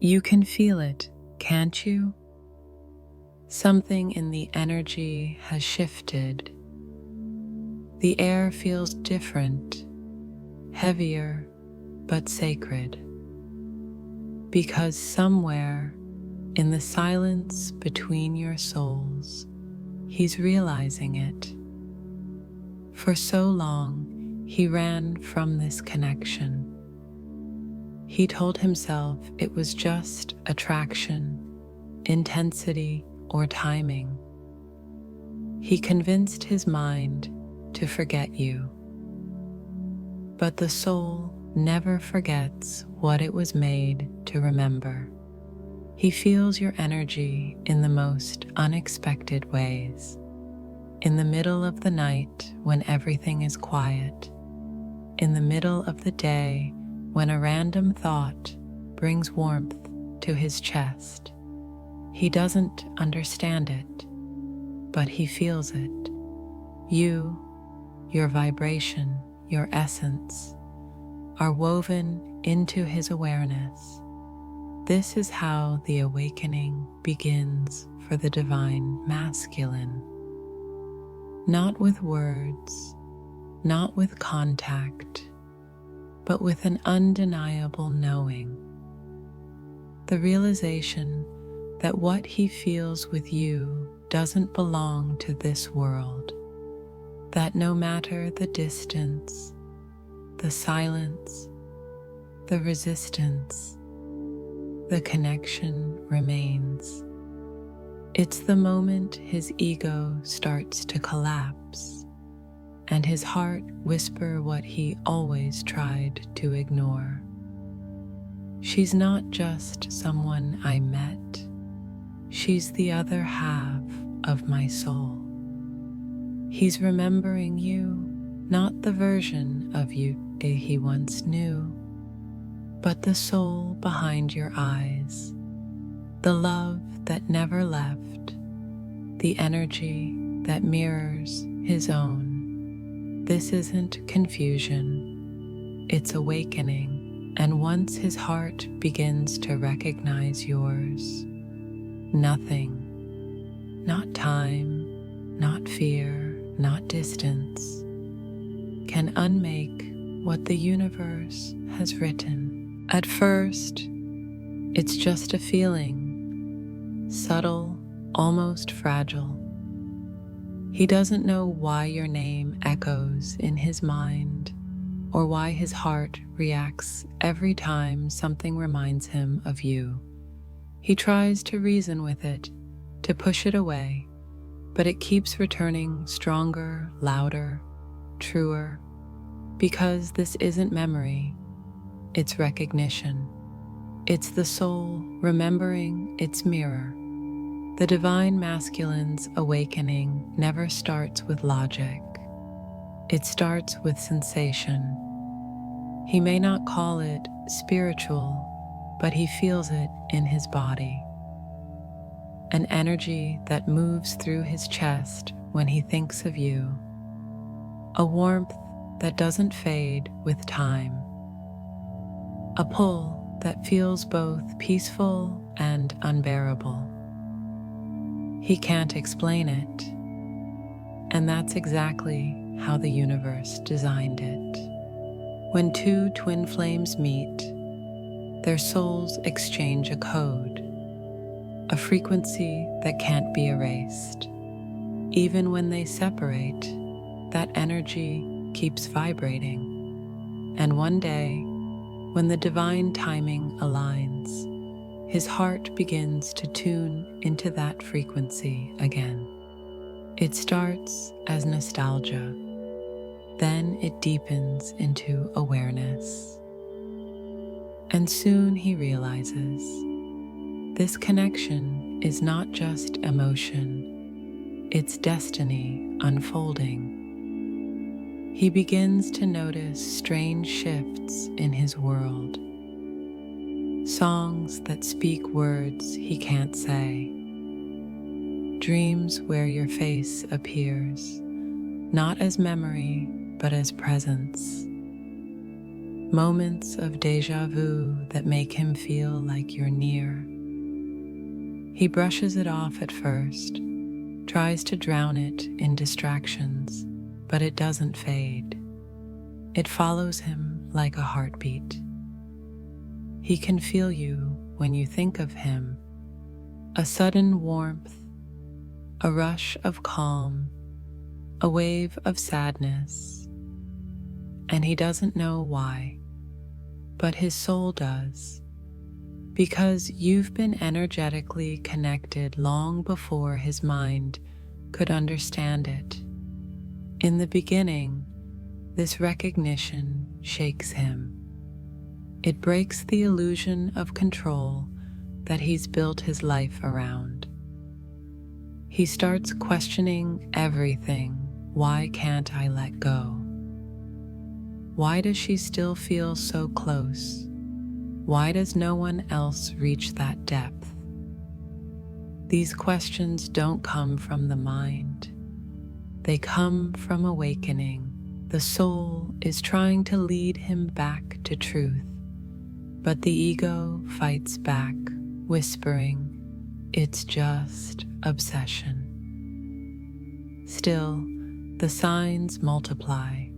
You can feel it, can't you? Something in the energy has shifted. The air feels different, heavier, but sacred. Because somewhere in the silence between your souls, he's realizing it. For so long, he ran from this connection. He told himself it was just attraction, intensity, or timing. He convinced his mind to forget you. But the soul never forgets what it was made to remember. He feels your energy in the most unexpected ways. In the middle of the night when everything is quiet. In the middle of the day when a random thought brings warmth to his chest. He doesn't understand it, but he feels it. You, your vibration, your essence, are woven into his awareness. This is how the awakening begins for the divine masculine. Not with words, not with contact, but with an undeniable knowing. The realization that what he feels with you doesn't belong to this world. That no matter the distance, the silence, the resistance, the connection remains. It's the moment his ego starts to collapse and his heart whisper what he always tried to ignore. She's not just someone I met. She's the other half of my soul. He's remembering you, not the version of you he once knew, but the soul behind your eyes, the love that never left, the energy that mirrors his own. This isn't confusion, it's awakening, and once his heart begins to recognize yours, nothing, not time, not fear, not distance, can unmake what the universe has written. At first, it's just a feeling, subtle, almost fragile. He doesn't know why your name echoes in his mind, or why his heart reacts every time something reminds him of you. He tries to reason with it, to push it away, but it keeps returning stronger, louder, truer, because this isn't memory, it's recognition. It's the soul remembering its mirror. The divine masculine's awakening never starts with logic. It starts with sensation. He may not call it spiritual, but he feels it in his body. An energy that moves through his chest when he thinks of you. A warmth that doesn't fade with time. A pull that feels both peaceful and unbearable. He can't explain it, and that's exactly how the universe designed it. When two twin flames meet, their souls exchange a code, a frequency that can't be erased. Even when they separate, that energy keeps vibrating. And one day, when the divine timing aligns, his heart begins to tune into that frequency again. It starts as nostalgia, then it deepens into awareness. And soon he realizes, this connection is not just emotion, it's destiny unfolding. He begins to notice strange shifts in his world. Songs that speak words he can't say. Dreams where your face appears, not as memory, but as presence. moments of deja vu that make him feel like you're near. He brushes it off at first, tries to drown it in distractions, but it doesn't fade. It follows him like a heartbeat. He can feel you when you think of him, a sudden warmth, a rush of calm, a wave of sadness, and he doesn't know why, but his soul does, because you've been energetically connected long before his mind could understand it. In the beginning, this recognition shakes him. It breaks the illusion of control that he's built his life around. He starts questioning everything. Why can't I let go? Why does she still feel so close? Why does no one else reach that depth? These questions don't come from the mind. They come from awakening. The soul is trying to lead him back to truth, but the ego fights back, whispering, "It's just obsession." Still, the signs multiply.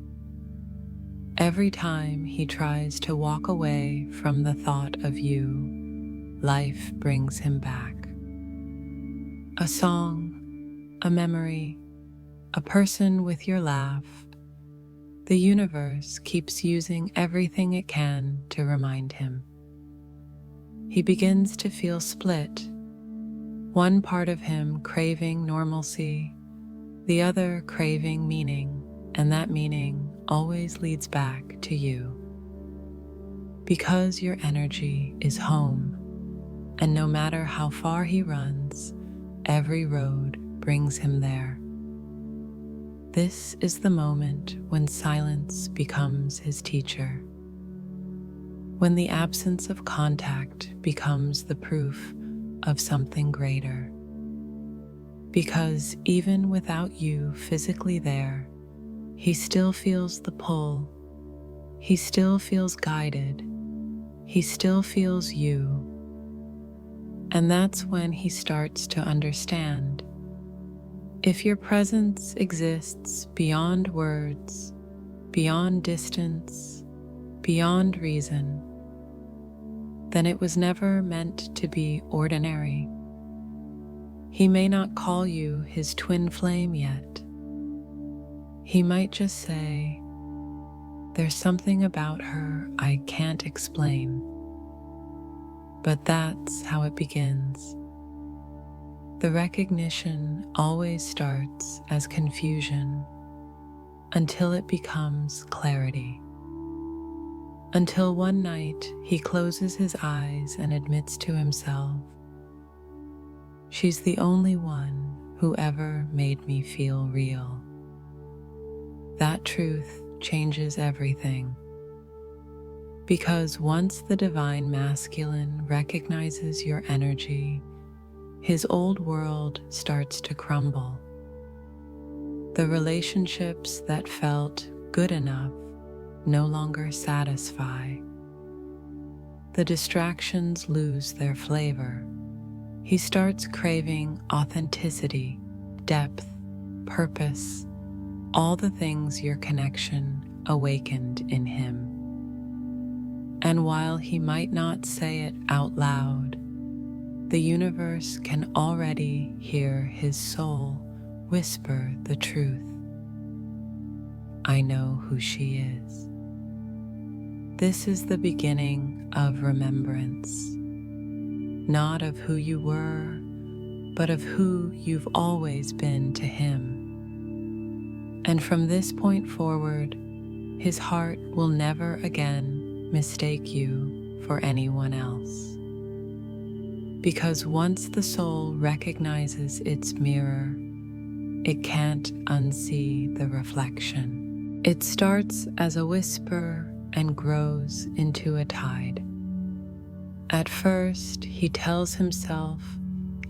Every time he tries to walk away from the thought of you, life brings him back. A song, a memory, a person with your laugh. The universe keeps using everything it can to remind him. He begins to feel split, one part of him craving normalcy, the other craving meaning, and that meaning always leads back to you. Because your energy is home, and no matter how far he runs, every road brings him there. This is the moment when silence becomes his teacher, when the absence of contact becomes the proof of something greater. Because even without you physically there, he still feels the pull, he still feels guided, he still feels you. And that's when he starts to understand. If your presence exists beyond words, beyond distance, beyond reason, then it was never meant to be ordinary. He may not call you his twin flame yet. He might just say, "There's something about her I can't explain." But that's how it begins. The recognition always starts as confusion until it becomes clarity. Until one night he closes his eyes and admits to himself, "She's the only one who ever made me feel real." That truth changes everything. Because once the divine masculine recognizes your energy, his old world starts to crumble. The relationships that felt good enough no longer satisfy. The distractions lose their flavor. He starts craving authenticity, depth, purpose, all the things your connection awakened in him. And while he might not say it out loud, the universe can already hear his soul whisper the truth. "I know who she is." This is the beginning of remembrance, not of who you were, but of who you've always been to him. And from this point forward, his heart will never again mistake you for anyone else. Because once the soul recognizes its mirror, it can't unsee the reflection. It starts as a whisper and grows into a tide. At first, he tells himself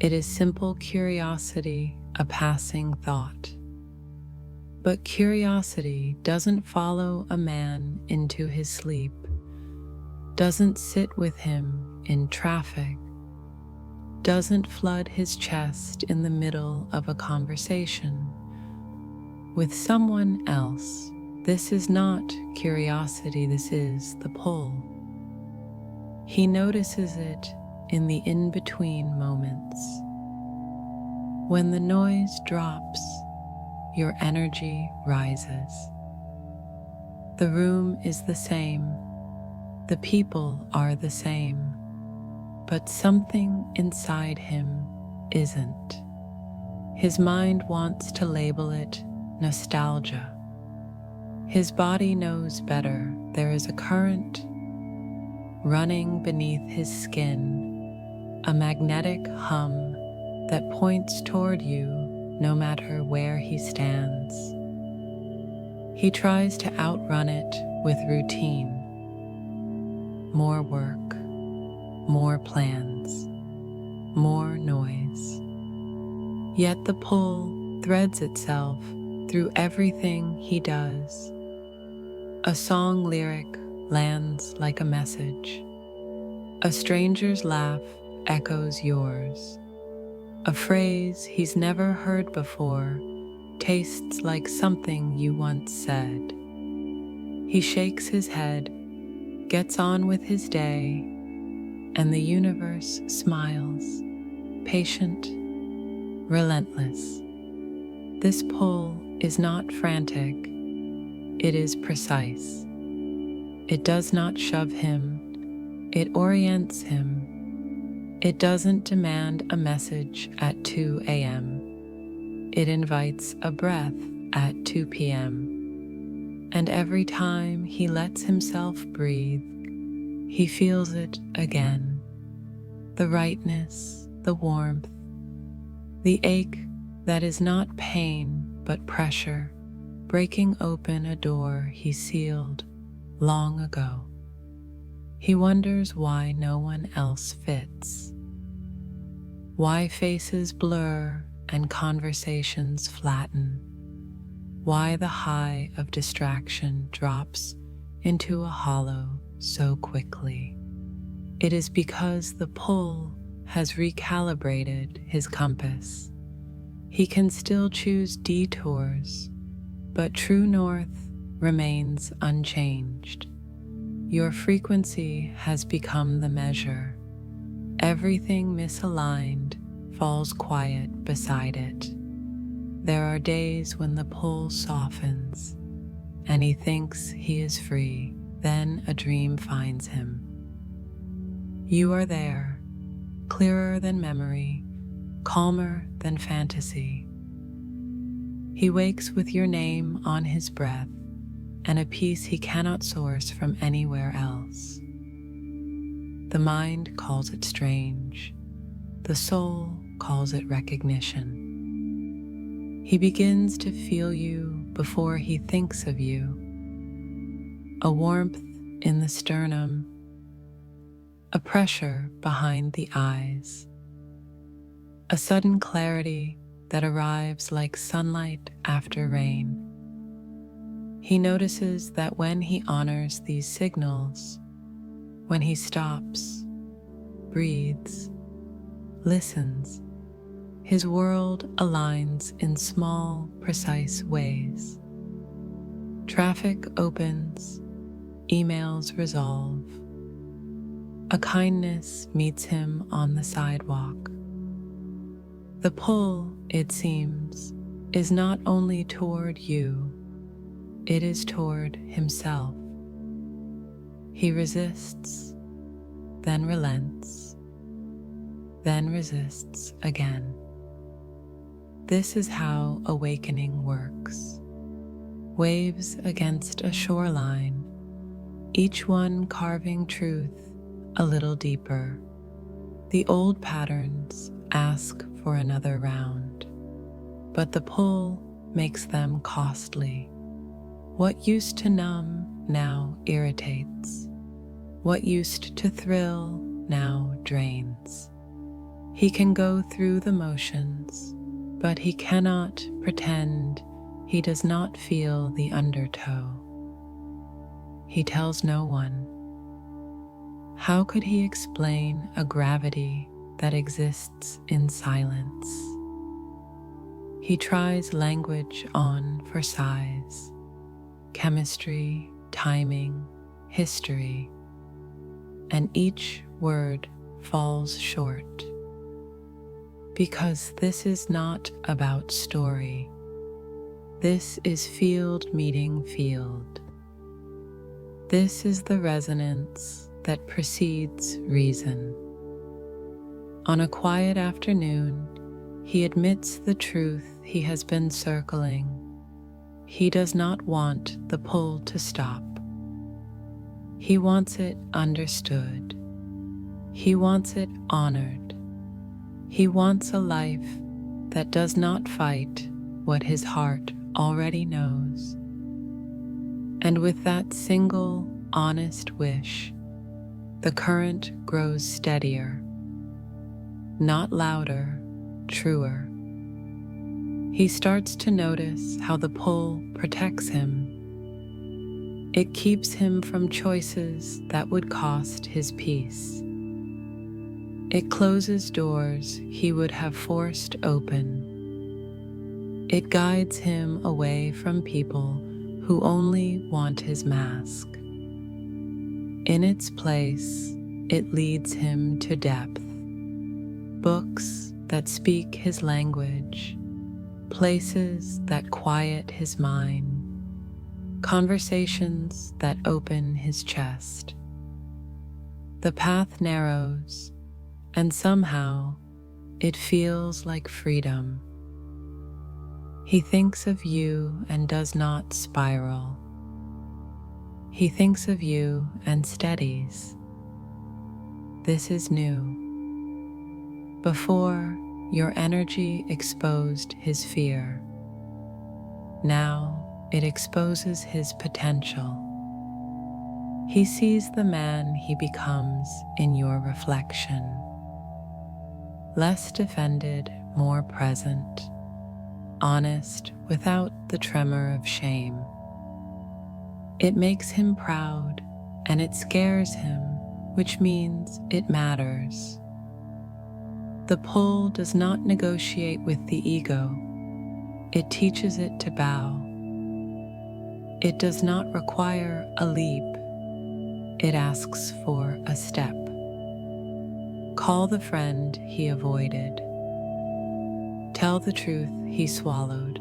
it is simple curiosity, a passing thought. But curiosity doesn't follow a man into his sleep. doesn't sit with him in traffic, doesn't flood his chest in the middle of a conversation with someone else. This is not curiosity, this is the pull. He notices it in the in-between moments. When the noise drops, your energy rises. The room is the same, the people are the same, but something inside him isn't. His mind wants to label it nostalgia. His body knows better. There is a current running beneath his skin, a magnetic hum that points toward you no matter where he stands. He tries to outrun it with routine. More work, more plans, more noise. Yet the pull threads itself through everything he does. A song lyric lands like a message. A stranger's laugh echoes yours. A phrase he's never heard before tastes like something you once said. He shakes his head, gets on with his day, and the universe smiles, patient, relentless. This pull is not frantic, it is precise. It does not shove him, it orients him. It doesn't demand a message at 2 a.m. It invites a breath at 2 p.m. And every time he lets himself breathe, he feels it again. The rightness, the warmth, the ache that is not pain but pressure, breaking open a door he sealed long ago. He wonders why no one else fits, why faces blur and conversations flatten, why the high of distraction drops into a hollow so quickly. It is because the pull has recalibrated his compass. He can still choose detours, but true north remains unchanged. Your frequency has become the measure. Everything misaligned falls quiet beside it. There are days when the pull softens, and he thinks he is free. Then a dream finds him. You are there, clearer than memory, calmer than fantasy. He wakes with your name on his breath and a peace he cannot source from anywhere else. The mind calls it strange. The soul calls it recognition. He begins to feel you before he thinks of you. A warmth in the sternum, a pressure behind the eyes, a sudden clarity that arrives like sunlight after rain. He notices that when he honors these signals, when he stops, breathes, listens, his world aligns in small, precise ways. Traffic opens, emails resolve. A kindness meets him on the sidewalk. The pull, it seems, is not only toward you, it is toward himself. He resists, then relents, then resists again. This is how awakening works. Waves against a shoreline, each one carving truth a little deeper. The old patterns ask for another round, but the pull makes them costly. What used to numb now irritates. What used to thrill now drains. He can go through the motions, but he cannot pretend he does not feel the undertow. He tells no one. How could he explain a gravity that exists in silence? He tries language on for size, chemistry, timing, history, and each word falls short. Because this is not about story. This is field meeting field. This is the resonance that precedes reason. On a quiet afternoon, he admits the truth he has been circling. He does not want the pull to stop. He wants it understood. He wants it honored. He wants a life that does not fight what his heart already knows. And with that single, honest wish, the current grows steadier, not louder, truer. He starts to notice how the pull protects him. It keeps him from choices that would cost his peace. It closes doors he would have forced open. It guides him away from people who only want his mask. In its place, it leads him to depth. Books that speak his language, places that quiet his mind, conversations that open his chest. The path narrows, and somehow it feels like freedom. He thinks of you and does not spiral. He thinks of you and steadies. This is new. Before, your energy exposed his fear. Now it exposes his potential. He sees the man he becomes in your reflection. Less defended, more present. Honest without the tremor of shame. It makes him proud, and it scares him, which means it matters. The pull does not negotiate with the ego. It teaches it to bow. It does not require a leap. It asks for a step. Call the friend he avoided. Tell the truth he swallowed.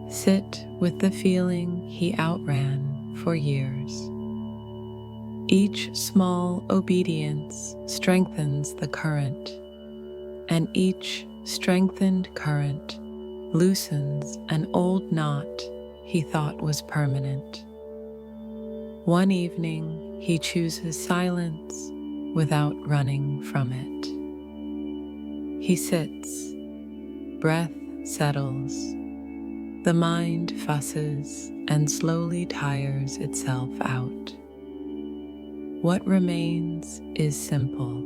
Sit with the feeling he outran for years. Each small obedience strengthens the current, and each strengthened current loosens an old knot he thought was permanent. One evening, he chooses silence without running from it. He sits. Breath settles. The mind fusses and slowly tires itself out. What remains is simple.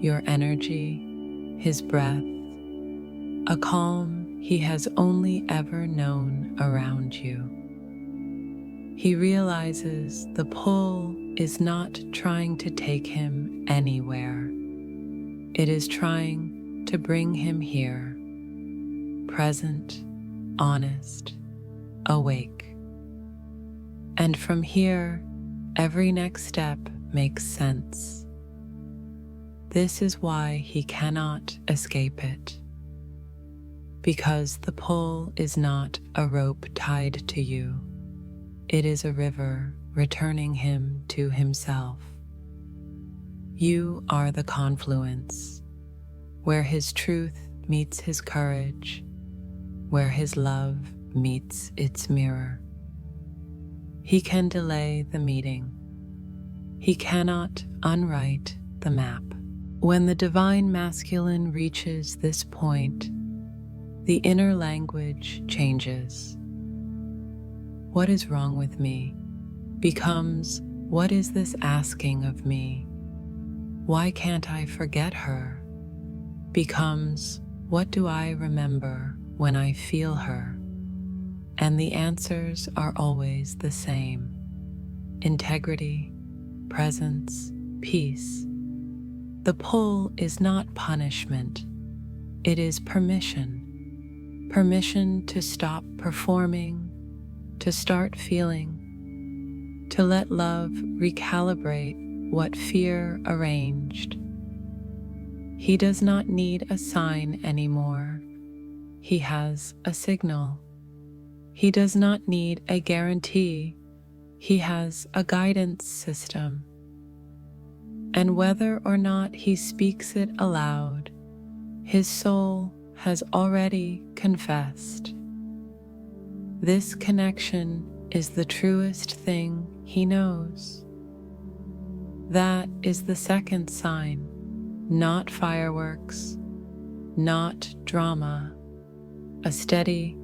Your energy, his breath, a calm he has only ever known around you. He realizes the pull is not trying to take him anywhere. It is trying to bring him here, present, honest, awake. And from here, every next step makes sense. This is why he cannot escape it. Because the pull is not a rope tied to you. It is a river returning him to himself. You are the confluence, where his truth meets his courage, where his love meets its mirror. He can delay the meeting. He cannot unwrite the map. When the divine masculine reaches this point, the inner language changes. What is wrong with me becomes, what is this asking of me? Why can't I forget her? Becomes, what do I remember when I feel her? And the answers are always the same. Integrity, presence, peace. The pull is not punishment, it is permission. Permission to stop performing, to start feeling, to let love recalibrate what fear arranged. He does not need a sign anymore. He has a signal. He does not need a guarantee. He has a guidance system. And whether or not he speaks it aloud, his soul has already confessed. This connection is the truest thing he knows. That is the second sign, not fireworks, not drama, a steady,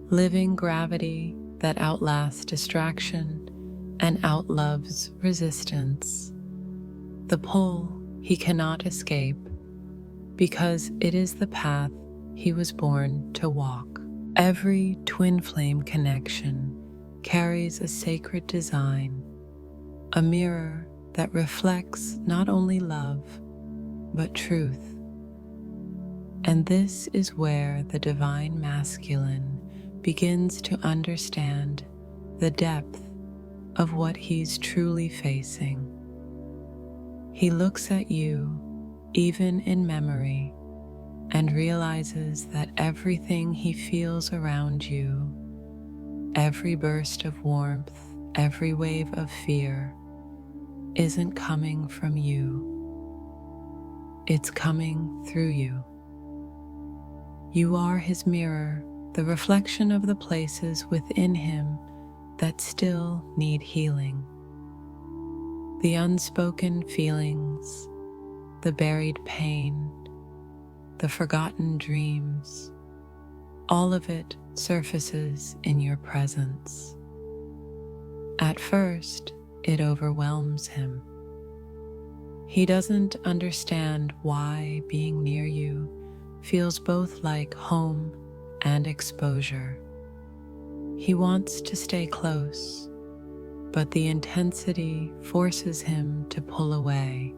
living gravity that outlasts distraction and outloves resistance. The pull he cannot escape, because it is the path he was born to walk. Every twin flame connection carries a sacred design, a mirror that reflects not only love, but truth. And this is where the divine masculine begins to understand the depth of what he's truly facing. He looks at you, even in memory, and realizes that everything he feels around you, every burst of warmth, every wave of fear, isn't coming from you. It's coming through you. You are his mirror, the reflection of the places within him that still need healing. The unspoken feelings, the buried pain, the forgotten dreams, all of it surfaces in your presence. At first, it overwhelms him. He doesn't understand why being near you feels both like home and exposure. He wants to stay close, but the intensity forces him to pull away,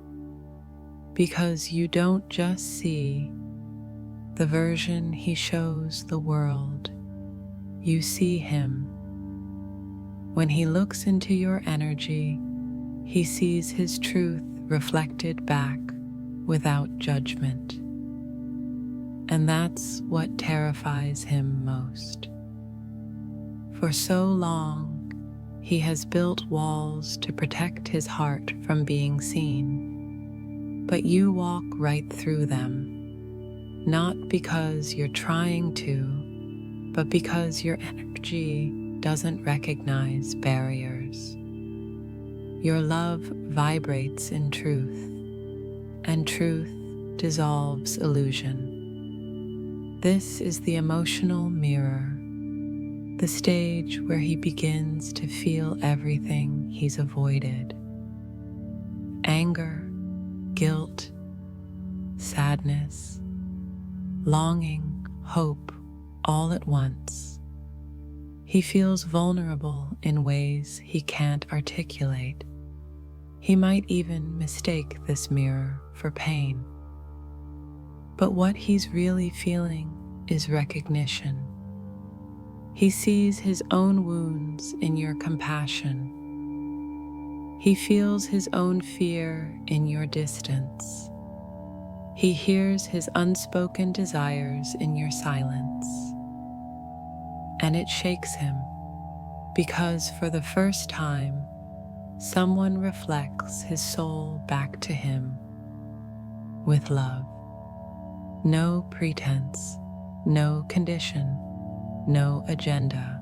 because you don't just see the version he shows the world, you see him. When he looks into your energy, he sees his truth reflected back without judgment. And that's what terrifies him most. For so long, he has built walls to protect his heart from being seen, but you walk right through them, not because you're trying to, but because your energy doesn't recognize barriers. Your love vibrates in truth, and truth dissolves illusion. This is the emotional mirror, the stage where he begins to feel everything he's avoided. Anger, guilt, sadness, longing, hope, all at once. He feels vulnerable in ways he can't articulate. He might even mistake this mirror for pain. But what he's really feeling is recognition. He sees his own wounds in your compassion. He feels his own fear in your distance. He hears his unspoken desires in your silence. And it shakes him, because for the first time, someone reflects his soul back to him with love. No pretense, no condition, no agenda,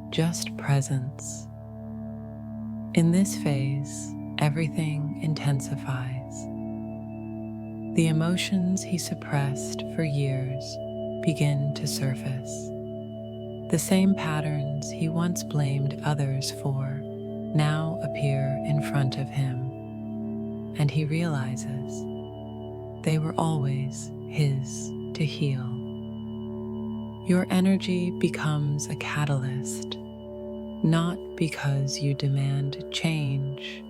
just presence. In this phase, everything intensifies. The emotions he suppressed for years begin to surface. The same patterns he once blamed others for now appear in front of him, and he realizes they were always his to heal. Your energy becomes a catalyst, not because you demand change,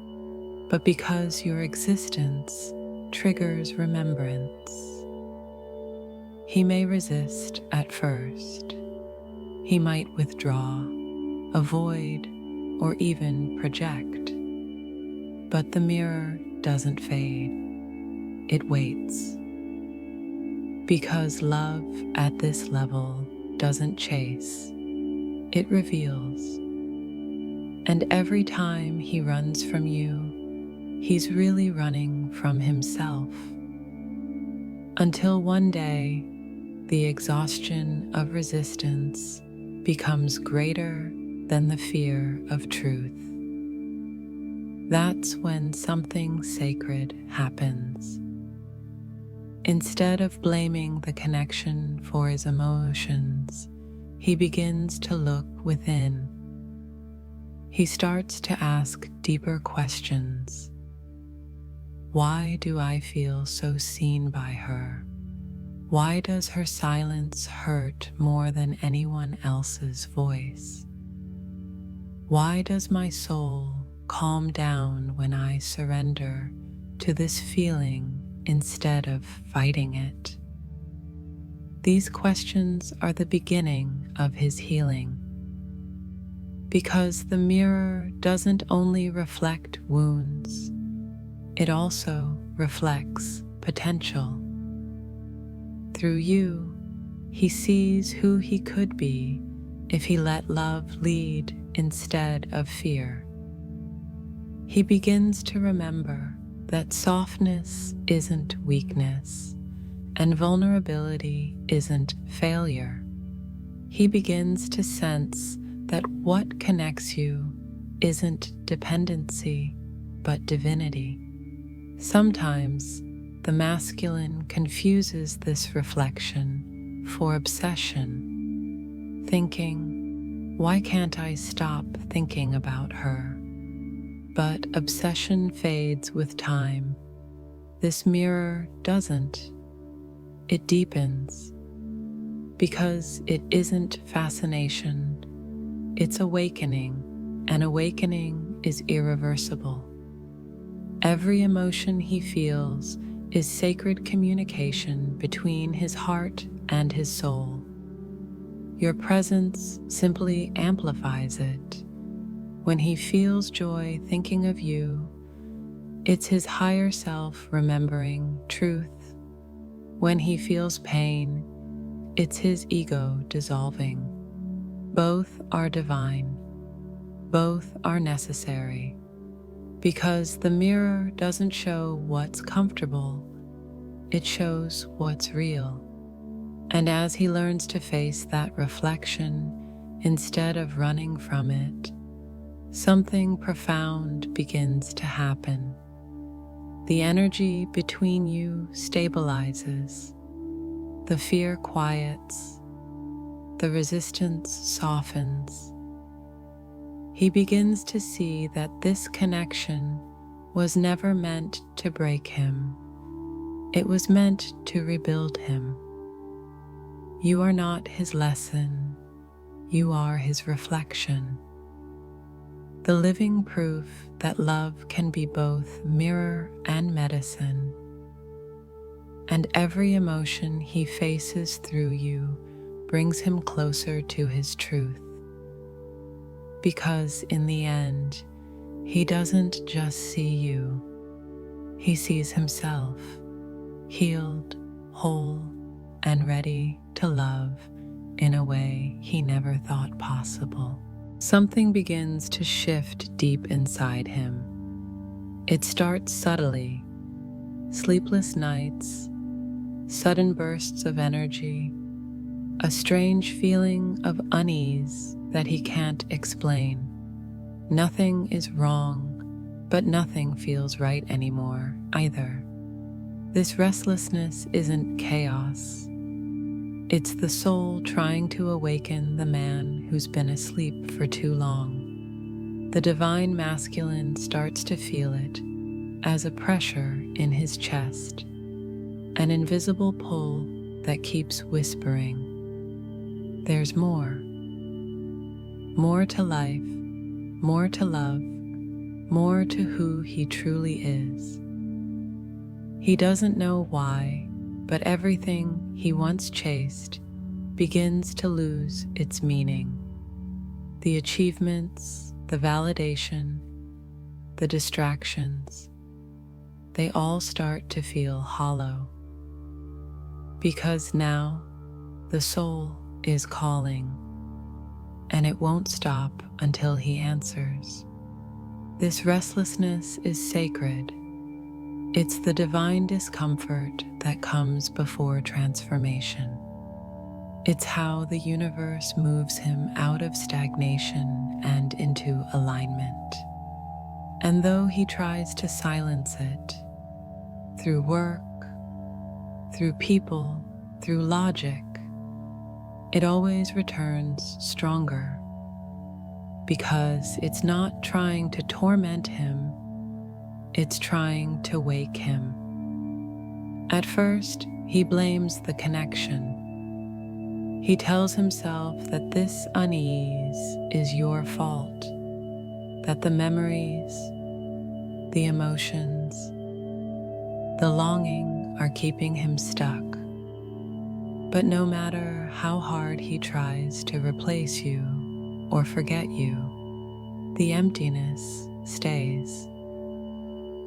but because your existence triggers remembrance. He may resist at first. He might withdraw, avoid, or even project. But the mirror doesn't fade. It waits. Because love at this level doesn't chase, it reveals. And every time he runs from you, he's really running from himself. Until one day, the exhaustion of resistance becomes greater than the fear of truth. That's when something sacred happens. Instead of blaming the connection for his emotions, he begins to look within. He starts to ask deeper questions. Why do I feel so seen by her? Why does her silence hurt more than anyone else's voice? Why does my soul calm down when I surrender to this feeling instead of fighting it? These questions are the beginning of his healing. Because the mirror doesn't only reflect wounds, it also reflects potential. Through you, he sees who he could be if he let love lead instead of fear. He begins to remember that softness isn't weakness and vulnerability isn't failure. He begins to sense that what connects you isn't dependency, but divinity. Sometimes the masculine confuses this reflection for obsession, thinking, why can't I stop thinking about her? But obsession fades with time. This mirror doesn't. It deepens. Because it isn't fascination, it's awakening, and awakening is irreversible. Every emotion he feels is sacred communication between his heart and his soul. Your presence simply amplifies it. When he feels joy thinking of you, it's his higher self remembering truth. When he feels pain, it's his ego dissolving. Both are divine. Both are necessary. Because the mirror doesn't show what's comfortable, it shows what's real. And as he learns to face that reflection instead of running from it, something profound begins to happen. The energy between you stabilizes, the fear quiets, the resistance softens. He begins to see that this connection was never meant to break him. It was meant to rebuild him. You are not his lesson. You are his reflection. The living proof that love can be both mirror and medicine. And every emotion he faces through you brings him closer to his truth. Because in the end, he doesn't just see you, he sees himself, healed, whole, and ready to love in a way he never thought possible. Something begins to shift deep inside him. It starts subtly: sleepless nights, sudden bursts of energy, a strange feeling of unease that he can't explain. Nothing is wrong, but nothing feels right anymore either. This restlessness isn't chaos. It's the soul trying to awaken the man who's been asleep for too long. The divine masculine starts to feel it as a pressure in his chest, an invisible pull that keeps whispering, there's more to life, more to love, more to who he truly is. He doesn't know why, but everything he once chased begins to lose its meaning. The achievements, the validation, the distractions, they all start to feel hollow. Because now the soul is calling, and it won't stop until he answers. This restlessness is sacred. It's the divine discomfort that comes before transformation. It's how the universe moves him out of stagnation and into alignment. And though he tries to silence it, through work, through people, through logic, it always returns stronger, because it's not trying to torment him, it's trying to wake him. At first, he blames the connection. He tells himself that this unease is your fault, that the memories, the emotions, the longing are keeping him stuck. But no matter how hard he tries to replace you or forget you, the emptiness stays.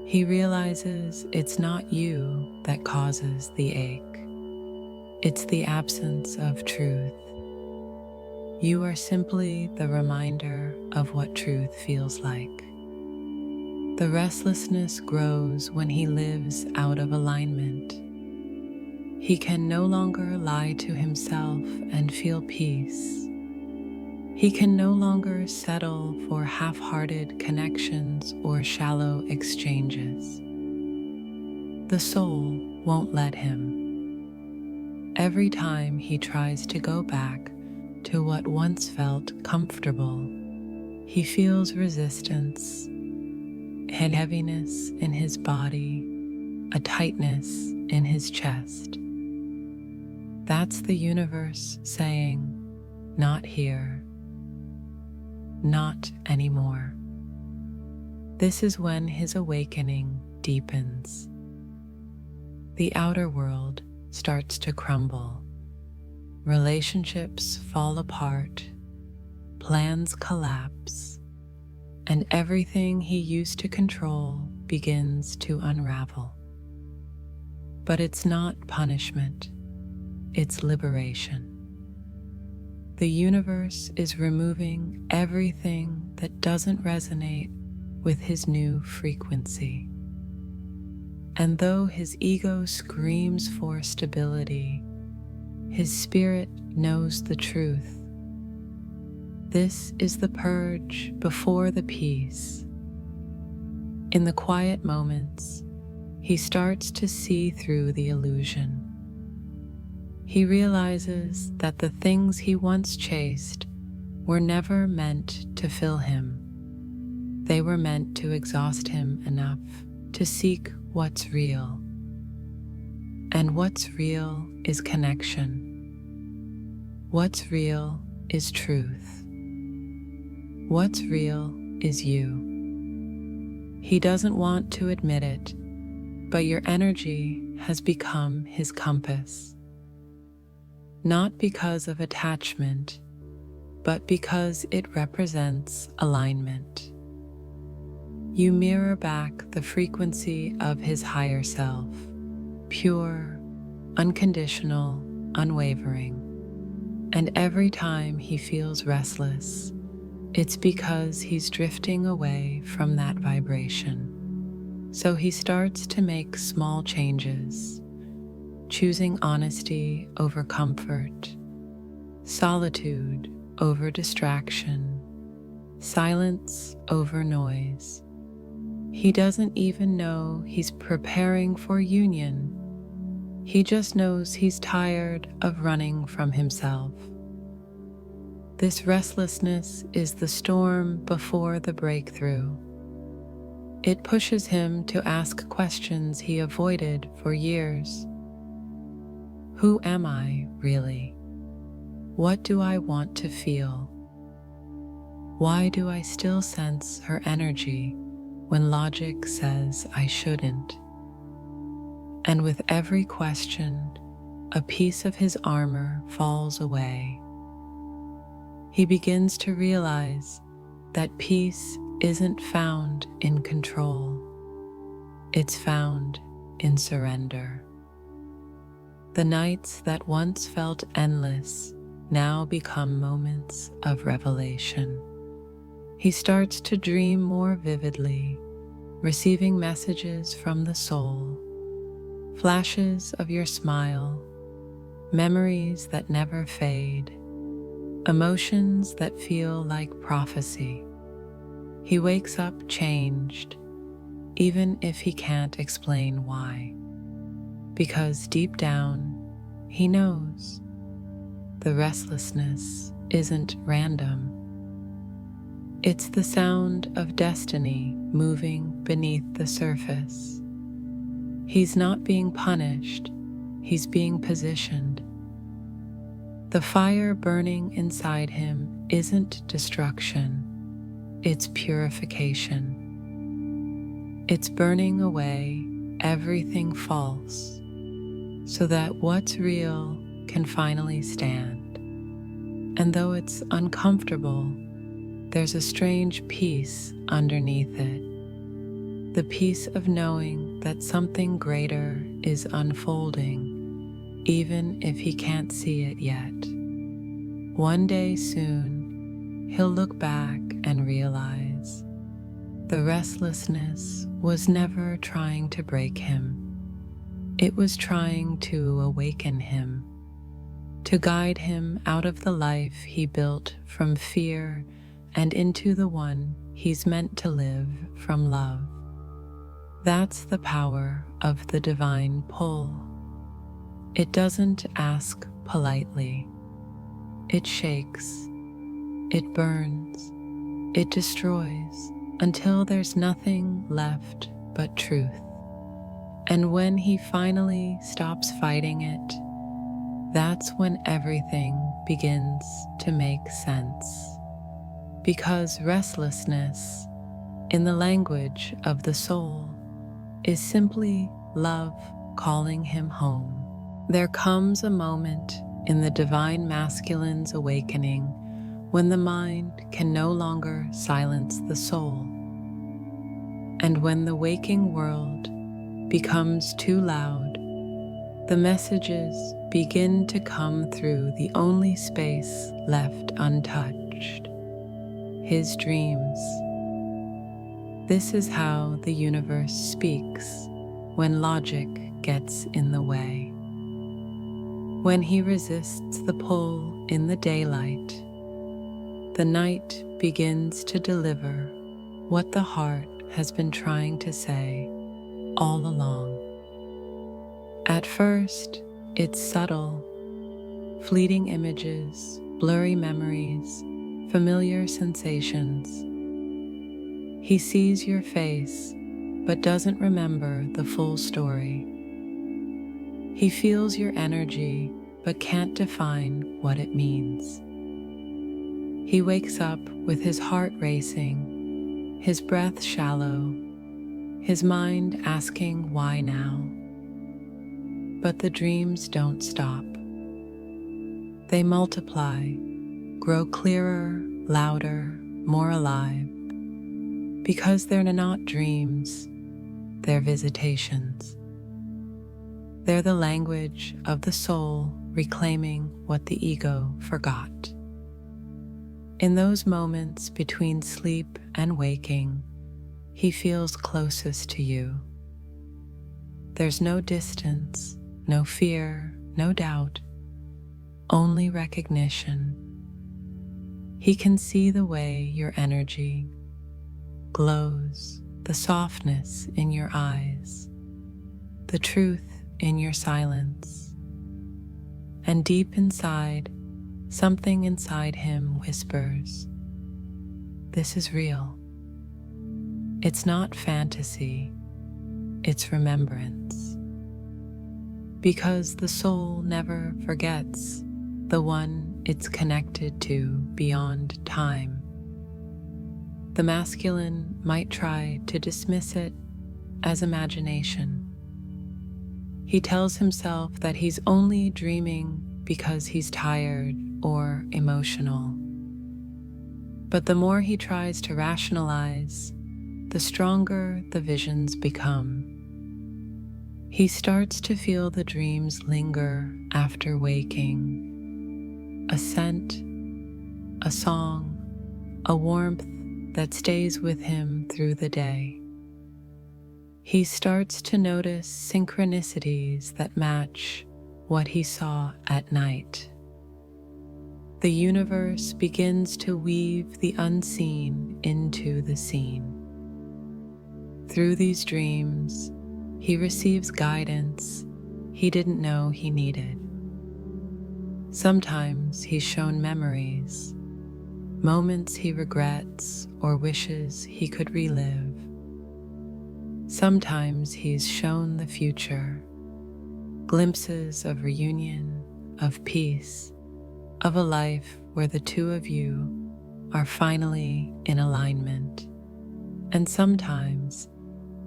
He realizes it's not you that causes the ache. It's the absence of truth. You are simply the reminder of what truth feels like. The restlessness grows when he lives out of alignment. He can no longer lie to himself and feel peace. He can no longer settle for half-hearted connections or shallow exchanges. The soul won't let him. Every time he tries to go back to what once felt comfortable, he feels resistance, a heaviness in his body, a tightness in his chest. That's the universe saying, not here, not anymore. This is when his awakening deepens. The outer world starts to crumble. Relationships fall apart, plans collapse, and everything he used to control begins to unravel. But it's not punishment, it's liberation. The universe is removing everything that doesn't resonate with his new frequency. And though his ego screams for stability, his spirit knows the truth. This is the purge before the peace. In the quiet moments, he starts to see through the illusion. He realizes that the things he once chased were never meant to fill him. They were meant to exhaust him enough to seek what's real. And what's real is connection. What's real is truth. What's real is you. He doesn't want to admit it, but your energy has become his compass. Not because of attachment, but because it represents alignment. You mirror back the frequency of his higher self, pure, unconditional, unwavering. And every time he feels restless, it's because he's drifting away from that vibration. So he starts to make small changes, choosing honesty over comfort, solitude over distraction, silence over noise. He doesn't even know he's preparing for union. He just knows he's tired of running from himself. This restlessness is the storm before the breakthrough. It pushes him to ask questions he avoided for years. Who am I, really? What do I want to feel? Why do I still sense her energy when logic says I shouldn't. And with every question, a piece of his armor falls away. He begins to realize that peace isn't found in control. It's found in surrender. The nights that once felt endless now become moments of revelation. He starts to dream more vividly, receiving messages from the soul, flashes of your smile, memories that never fade, emotions that feel like prophecy. He wakes up changed, even if he can't explain why, because deep down, he knows the restlessness isn't random. It's the sound of destiny moving beneath the surface. He's not being punished, he's being positioned. The fire burning inside him isn't destruction, it's purification. It's burning away everything false so that what's real can finally stand. And though it's uncomfortable, there's a strange peace underneath it. The peace of knowing that something greater is unfolding, even if he can't see it yet. One day soon, he'll look back and realize the restlessness was never trying to break him. It was trying to awaken him, to guide him out of the life he built from fear and into the one he's meant to live from love. That's the power of the divine pull. It doesn't ask politely. It shakes, it burns, it destroys until there's nothing left but truth. And when he finally stops fighting it, that's when everything begins to make sense. Because restlessness, in the language of the soul, is simply love calling him home. There comes a moment in the divine masculine's awakening when the mind can no longer silence the soul. And when the waking world becomes too loud, the messages begin to come through the only space left untouched, his dreams. This is how the universe speaks when logic gets in the way. When he resists the pull in the daylight, the night begins to deliver what the heart has been trying to say all along. At first, it's subtle, fleeting images, blurry memories, familiar sensations. He sees your face, but doesn't remember the full story. He feels your energy, but can't define what it means. He wakes up with his heart racing, his breath shallow, his mind asking why now. But the dreams don't stop. They multiply, grow clearer, louder, more alive, because they're not dreams, they're visitations. They're the language of the soul reclaiming what the ego forgot. In those moments between sleep and waking, he feels closest to you. There's no distance, no fear, no doubt, only recognition. He can see the way your energy glows, the softness in your eyes, the truth in your silence. And deep inside, something inside him whispers, "This is real." It's not fantasy, it's remembrance. Because the soul never forgets the one it's connected to beyond time. The masculine might try to dismiss it as imagination. He tells himself that he's only dreaming because he's tired or emotional. But the more he tries to rationalize, the stronger the visions become. He starts to feel the dreams linger after waking. A scent, a song, a warmth that stays with him through the day. He starts to notice synchronicities that match what he saw at night. The universe begins to weave the unseen into the seen. Through these dreams, he receives guidance he didn't know he needed. Sometimes he's shown memories, moments he regrets or wishes he could relive. Sometimes he's shown the future, glimpses of reunion, of peace, of a life where the two of you are finally in alignment. And sometimes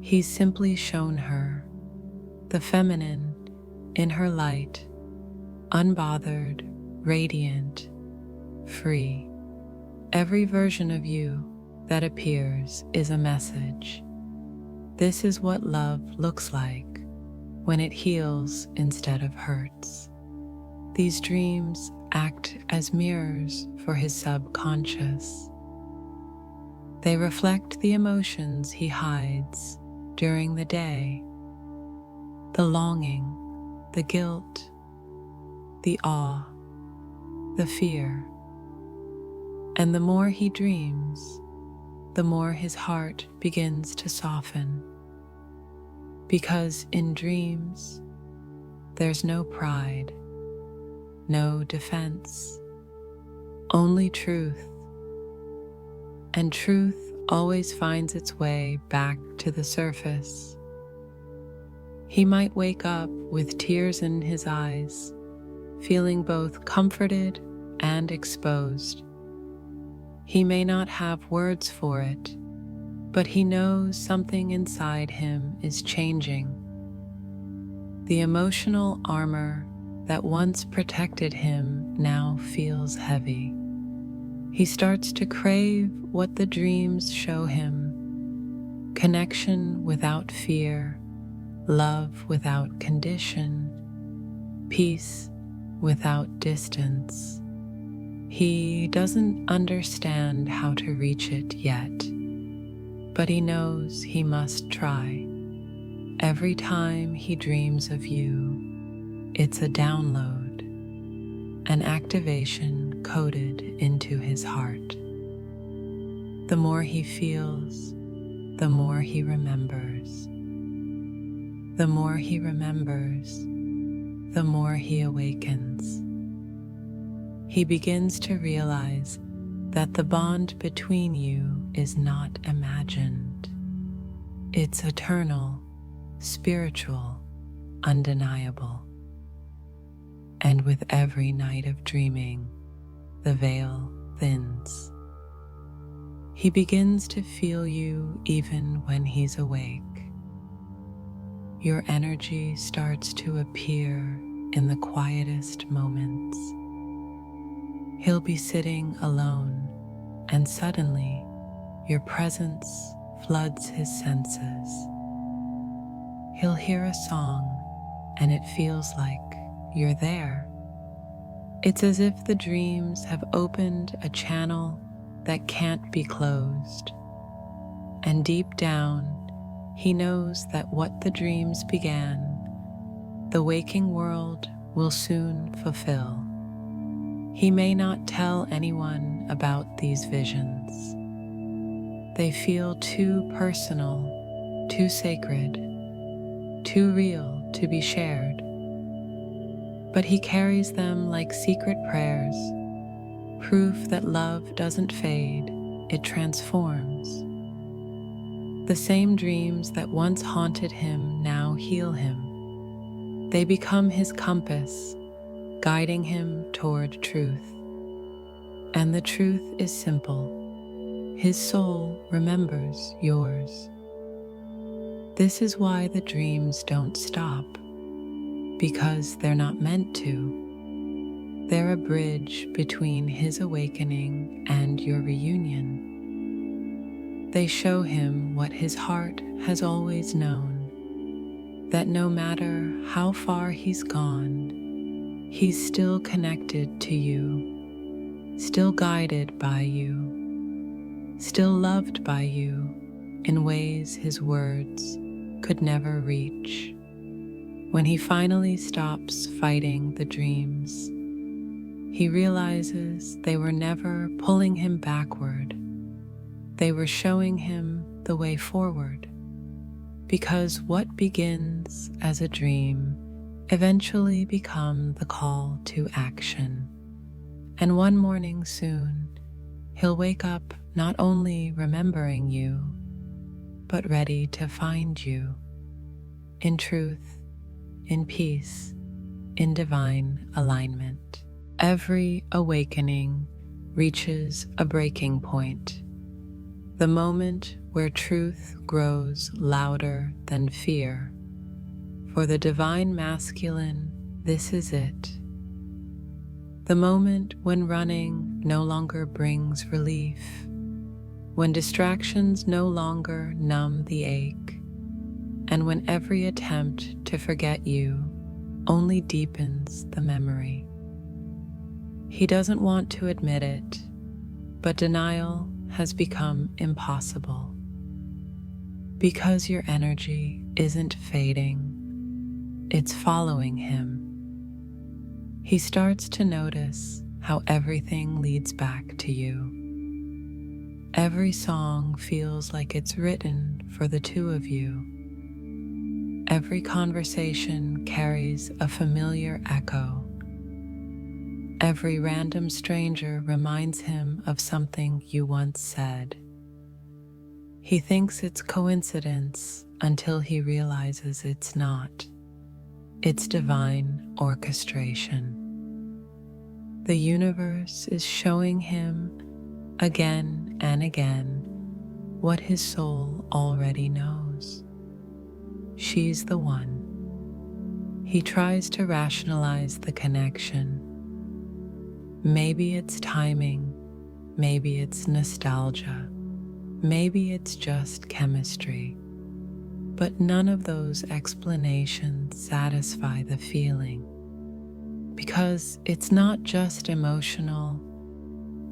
he's simply shown her the feminine in her light, unbothered, radiant, free. Every version of you that appears is a message. This is what love looks like when it heals instead of hurts. These dreams act as mirrors for his subconscious. They reflect the emotions he hides during the day: the longing, the guilt, the awe, the fear. And the more he dreams, the more his heart begins to soften. Because in dreams, there's no pride, no defense, only truth. And truth always finds its way back to the surface. He might wake up with tears in his eyes, feeling both comforted and exposed. He may not have words for it, but he knows something inside him is changing. The emotional armor that once protected him now feels heavy. He starts to crave what the dreams show him: connection without fear, love without condition, peace without distance. He doesn't understand how to reach it yet, but he knows he must try. Every time he dreams of you, it's a download, an activation coded into his heart. The more he feels, the more he remembers. The more he remembers, the more he awakens. He begins to realize that the bond between you is not imagined. It's eternal, spiritual, undeniable. And with every night of dreaming, the veil thins. He begins to feel you even when he's awake. Your energy starts to appear in the quietest moments. He'll be sitting alone, and suddenly your presence floods his senses. He'll hear a song, and it feels like you're there. It's as if the dreams have opened a channel that can't be closed. And deep down, he knows that what the dreams began, the waking world will soon fulfill. He may not tell anyone about these visions. They feel too personal, too sacred, too real to be shared. But he carries them like secret prayers, proof that love doesn't fade, it transforms. The same dreams that once haunted him now heal him. They become his compass, guiding him toward truth. And the truth is simple. his soul remembers yours. This is why the dreams don't stop, because they're not meant to. They're a bridge between his awakening and your reunion. They show him what his heart has always known, that no matter how far he's gone, he's still connected to you, still guided by you, still loved by you in ways his words could never reach. When he finally stops fighting the dreams, he realizes they were never pulling him backward. They were showing him the way forward. Because what begins as a dream eventually become the call to action. And one morning soon, he'll wake up not only remembering you, but ready to find you in truth, in peace, in divine alignment. Every awakening reaches a breaking point, the moment where truth grows louder than fear. For the divine masculine, this is it. The moment when running no longer brings relief, when distractions no longer numb the ache, and when every attempt to forget you only deepens the memory. He doesn't want to admit it, but denial has become impossible. Because your energy isn't fading, it's following him. He starts to notice how everything leads back to you. Every song feels like it's written for the two of you. Every conversation carries a familiar echo. Every random stranger reminds him of something you once said. He thinks it's coincidence until he realizes it's not. It's divine orchestration. The universe is showing him again and again what his soul already knows. She's the one. He tries to rationalize the connection. Maybe it's timing, maybe it's nostalgia, maybe it's just chemistry. But none of those explanations satisfy the feeling, because it's not just emotional,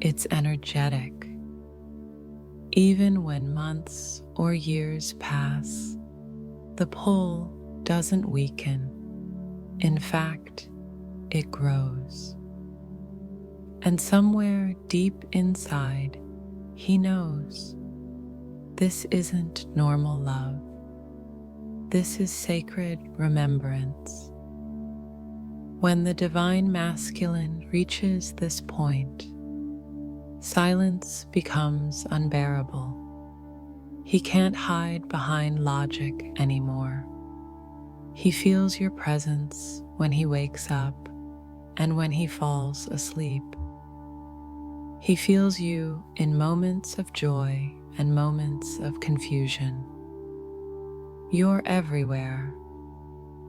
it's energetic. Even when months or years pass, the pull doesn't weaken. In fact, it grows. And somewhere deep inside, he knows this isn't normal love. This is sacred remembrance. When the divine masculine reaches this point, silence becomes unbearable. He can't hide behind logic anymore. He feels your presence when he wakes up and when he falls asleep. He feels you in moments of joy and moments of confusion. You're everywhere,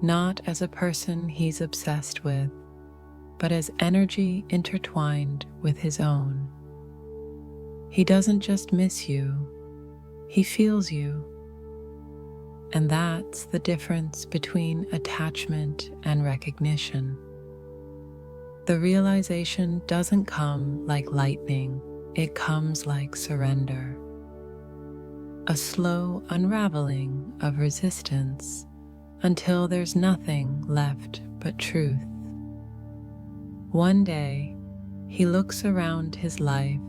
not as a person he's obsessed with, but as energy intertwined with his own. He doesn't just miss you, he feels you. And that's the difference between attachment and recognition. The realization doesn't come like lightning, it comes like surrender. A slow unraveling of resistance until there's nothing left but truth. One day, he looks around his life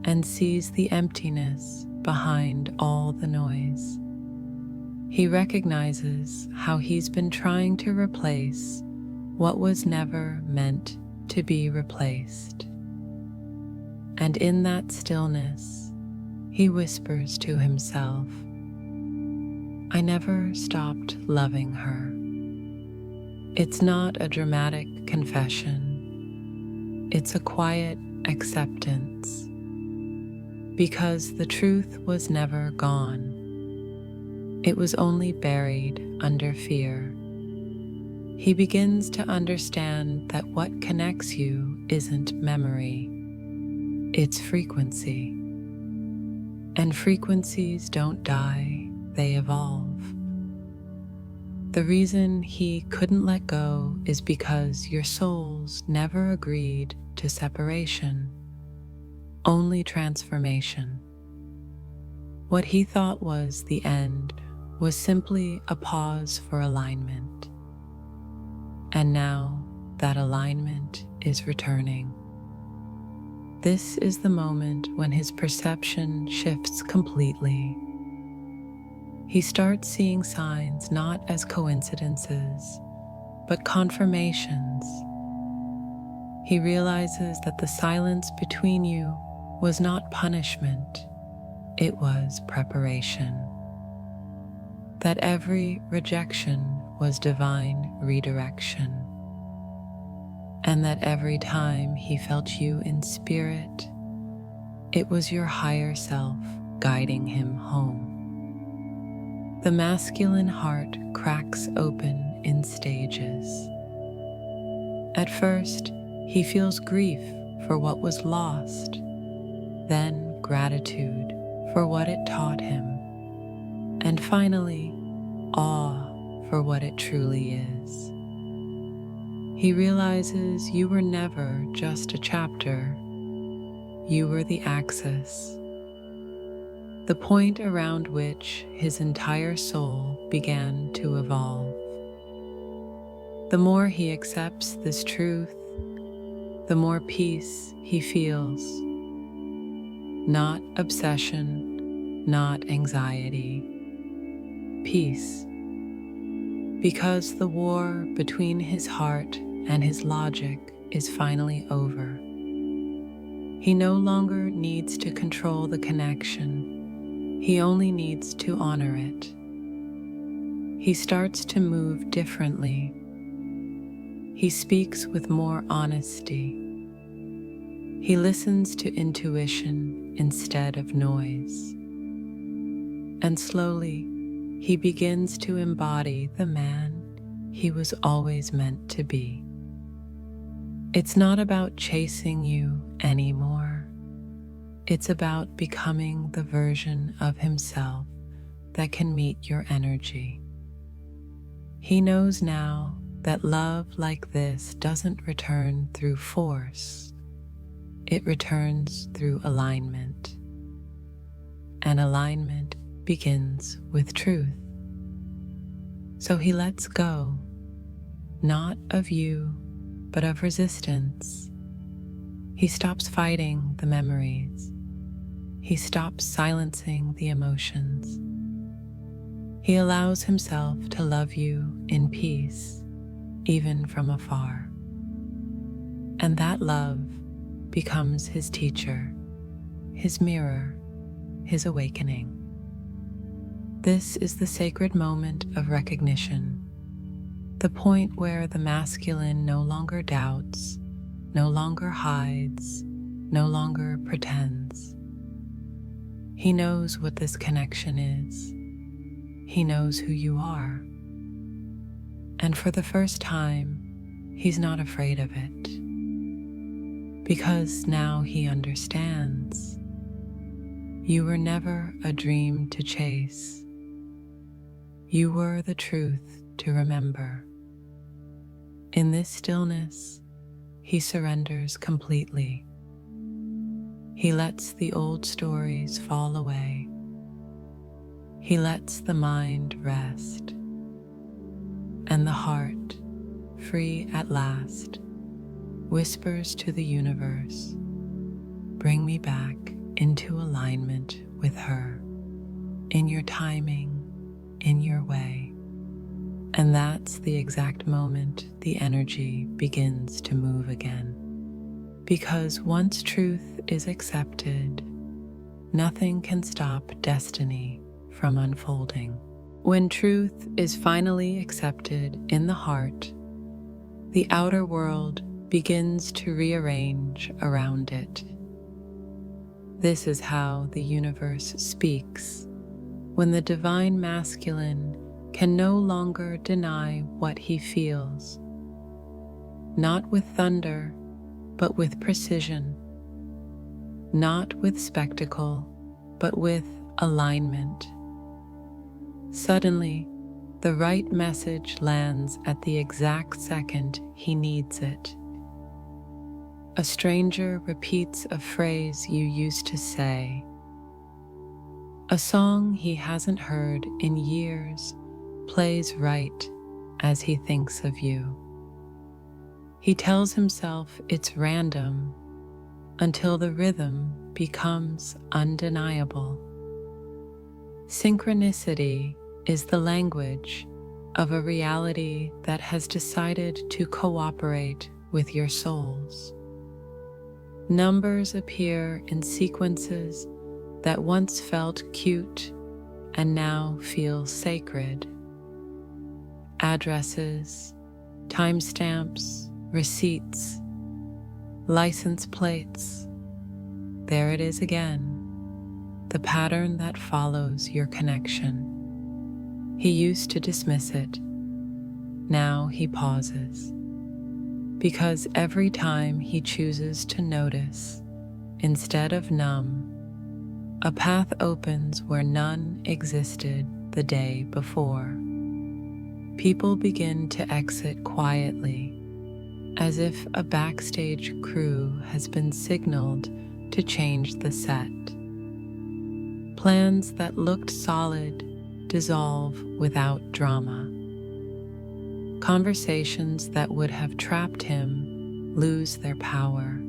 and sees the emptiness behind all the noise. He recognizes how he's been trying to replace what was never meant to be replaced. And in that stillness, he whispers to himself, I never stopped loving her. It's not a dramatic confession. It's a quiet acceptance. because the truth was never gone. It was only buried under fear. He begins to understand that what connects you isn't memory, it's frequency. And frequencies don't die, they evolve. The reason he couldn't let go is because your souls never agreed to separation, only transformation. What he thought was the end was simply a pause for alignment. And now that alignment is returning. This is the moment when his perception shifts completely. He starts seeing signs not as coincidences, but confirmations. He realizes that the silence between you was not punishment, it was preparation. That every rejection was divine redirection. And that every time he felt you in spirit, it was your higher self guiding him home. The masculine heart cracks open in stages. At first, he feels grief for what was lost, then gratitude for what it taught him, and finally, awe for what it truly is. He realizes you were never just a chapter, you were the axis, the point around which his entire soul began to evolve. The more he accepts this truth, the more peace he feels. Not obsession, not anxiety. Peace. Because the war between his heart and his logic is finally over. He no longer needs to control the connection. He only needs to honor it. He starts to move differently. He speaks with more honesty. He listens to intuition instead of noise. And slowly, he begins to embody the man he was always meant to be. It's not about chasing you anymore. It's about becoming the version of himself that can meet your energy. He knows now that love like this doesn't return through force. It returns through alignment. And alignment begins with truth. So he lets go, not of you, but of resistance. He stops fighting the memories. He stops silencing the emotions. He allows himself to love you in peace, even from afar. And that love becomes his teacher, his mirror, his awakening. This is the sacred moment of recognition, the point where the masculine no longer doubts, no longer hides, no longer pretends. He knows what this connection is. He knows who you are. And for the first time, he's not afraid of it. Because now he understands. You were never a dream to chase. You were the truth to remember. In this stillness, he surrenders completely. He lets the old stories fall away. He lets the mind rest. And the heart, free at last, whispers to the universe, "Bring me back into alignment with her, in your timing, in your way." And that's the exact moment the energy begins to move again. Because once truth is accepted, nothing can stop destiny from unfolding. When truth is finally accepted in the heart, the outer world begins to rearrange around it. This is how the universe speaks when the divine masculine can no longer deny what he feels, not with thunder, but with precision, not with spectacle, but with alignment. Suddenly, the right message lands at the exact second he needs it. A stranger repeats a phrase you used to say. A song he hasn't heard in years plays right as he thinks of you. He tells himself it's random until the rhythm becomes undeniable. Synchronicity is the language of a reality that has decided to cooperate with your souls. Numbers appear in sequences that once felt cute and now feel sacred. Addresses, timestamps, receipts, license plates. There it is again, the pattern that follows your connection. He used to dismiss it. Now he pauses. Because every time he chooses to notice, instead of numb, a path opens where none existed the day before. People begin to exit quietly, as if a backstage crew has been signaled to change the set. Plans that looked solid dissolve without drama. Conversations that would have trapped him lose their power.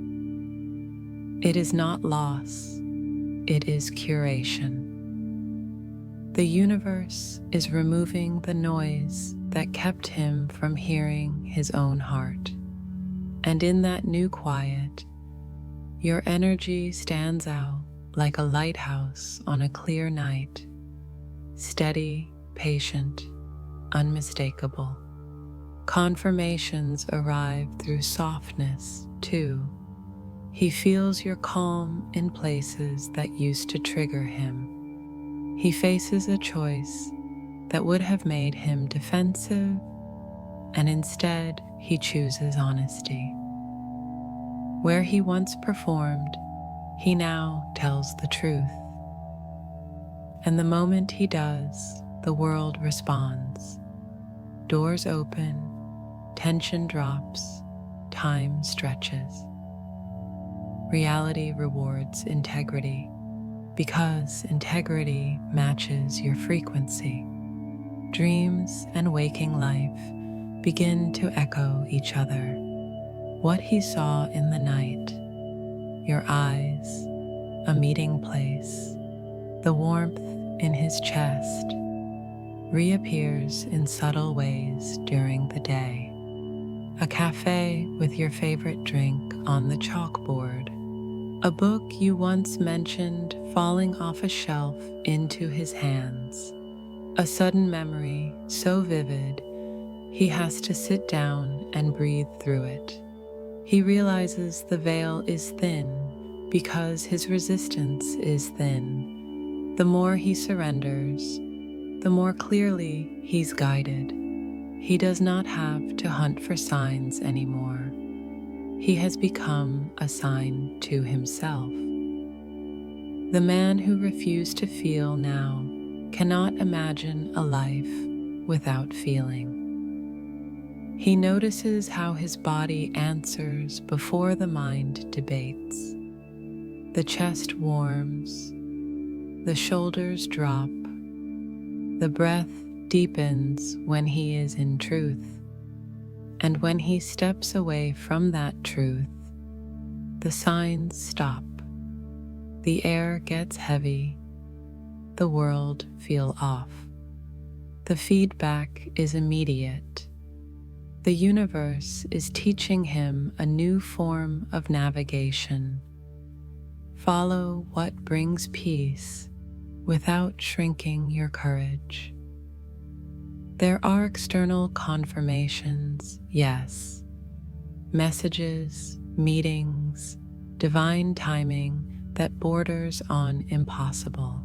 It is not loss, it is curation. The universe is removing the noise that kept him from hearing his own heart. And in that new quiet, your energy stands out like a lighthouse on a clear night, steady, patient, unmistakable. Confirmations arrive through softness, too. He feels your calm in places that used to trigger him. He faces a choice that would have made him defensive, and instead he chooses honesty. Where he once performed, he now tells the truth. And the moment he does, the world responds. Doors open, tension drops, time stretches. Reality rewards integrity because integrity matches your frequency. Dreams and waking life begin to echo each other. What he saw in the night, your eyes, a meeting place, the warmth in his chest, reappears in subtle ways during the day. A cafe with your favorite drink on the chalkboard, a book you once mentioned falling off a shelf into his hands, a sudden memory so vivid he has to sit down and breathe through it. He realizes the veil is thin because his resistance is thin. The more he surrenders, the more clearly he's guided. He does not have to hunt for signs anymore. He has become a sign to himself. The man who refused to feel now cannot imagine a life without feeling. He notices how his body answers before the mind debates. The chest warms, the shoulders drop, the breath deepens when he is in truth. And when he steps away from that truth, the signs stop. The air gets heavy, the world feels off. The feedback is immediate. The universe is teaching him a new form of navigation. Follow what brings peace without shrinking your courage. There are external confirmations, yes. Messages, meetings, divine timing that borders on impossible.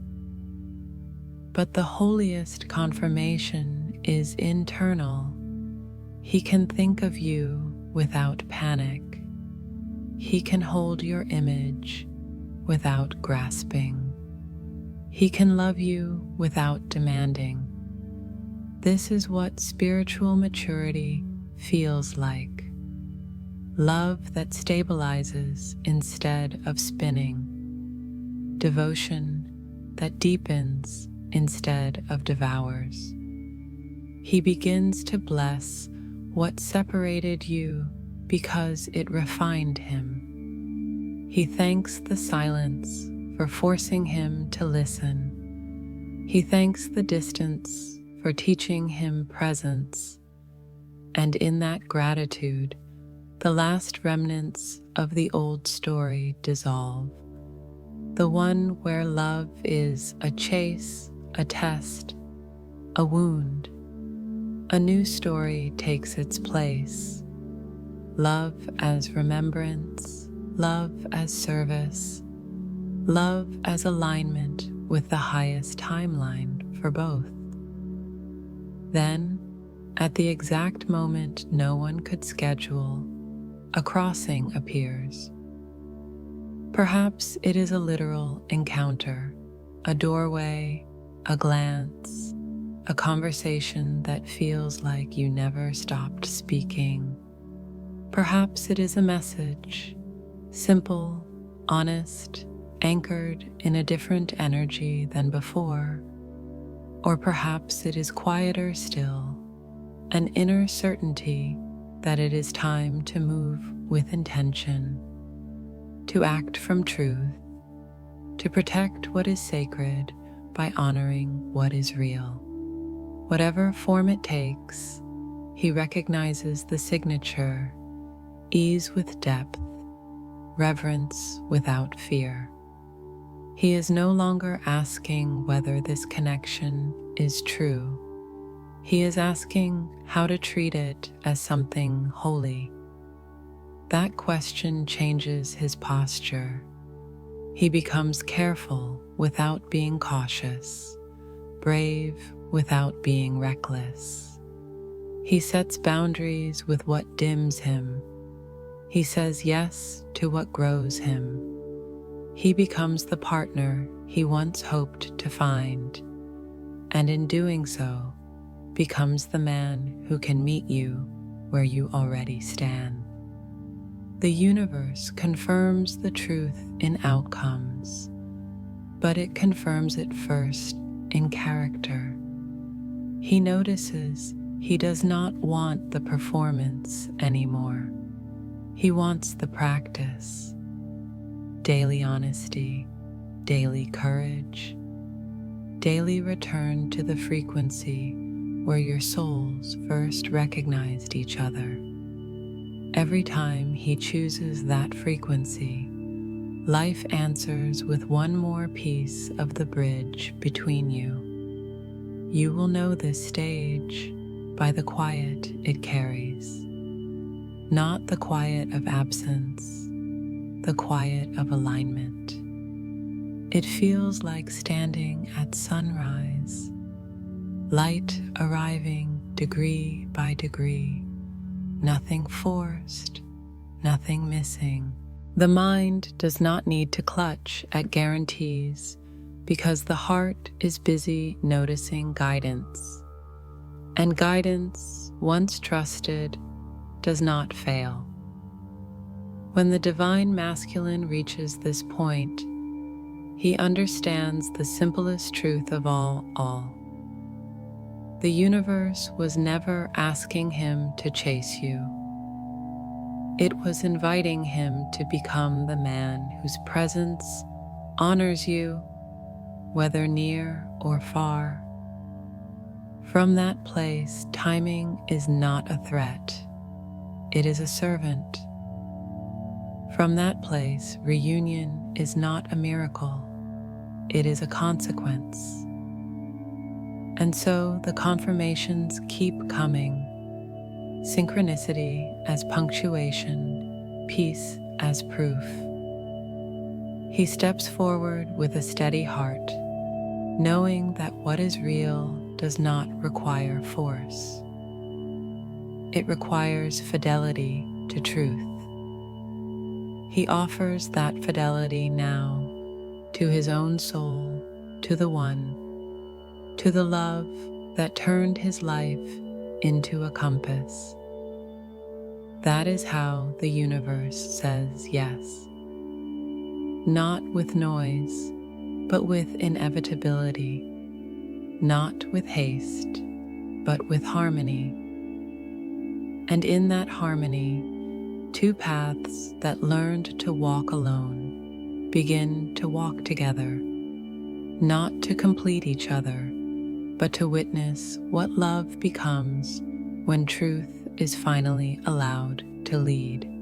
But the holiest confirmation is internal. He can think of you without panic. He can hold your image without grasping. He can love you without demanding. This is what spiritual maturity feels like. Love that stabilizes instead of spinning. Devotion that deepens instead of devours. He begins to bless what separated you because it refined him. He thanks the silence for forcing him to listen. He thanks the distance for teaching him presence. And in that gratitude, the last remnants of the old story dissolve. The one where love is a chase, a test, a wound. A new story takes its place. Love as remembrance, love as service, love as alignment with the highest timeline for both. Then, at the exact moment no one could schedule, a crossing appears. Perhaps it is a literal encounter, a doorway, a glance, a conversation that feels like you never stopped speaking. Perhaps it is a message, simple, honest, anchored in a different energy than before. Or perhaps it is quieter still, an inner certainty that it is time to move with intention, to act from truth, to protect what is sacred by honoring what is real. Whatever form it takes, he recognizes the signature, ease with depth, reverence without fear. He is no longer asking whether this connection is true. He is asking how to treat it as something holy. That question changes his posture. He becomes careful without being cautious, brave without being reckless. He sets boundaries with what dims him. He says yes to what grows him. He becomes the partner he once hoped to find, and in doing so, becomes the man who can meet you where you already stand. The universe confirms the truth in outcomes, but it confirms it first in character. He notices he does not want the performance anymore. He wants the practice, daily honesty, daily courage, daily return to the frequency where your souls first recognized each other. Every time he chooses that frequency, life answers with one more piece of the bridge between you. You will know this stage by the quiet it carries, not the quiet of absence, the quiet of alignment. It feels like standing at sunrise, light arriving degree by degree, nothing forced, nothing missing. The mind does not need to clutch at guarantees because the heart is busy noticing guidance. And guidance, once trusted, does not fail. When the divine masculine reaches this point, he understands the simplest truth of all. The universe was never asking him to chase you. It was inviting him to become the man whose presence honors you, whether near or far. From that place, timing is not a threat. It is a servant. From that place, reunion is not a miracle. It is a consequence. And so the confirmations keep coming. Synchronicity as punctuation, peace as proof. He steps forward with a steady heart, knowing that what is real does not require force. It requires fidelity to truth. He offers that fidelity now to his own soul, to the One, to the love that turned his life into a compass. That is how the universe says yes. Not with noise, but with inevitability. Not with haste, but with harmony. And in that harmony, two paths that learned to walk alone begin to walk together, not to complete each other, but to witness what love becomes when truth is finally allowed to lead.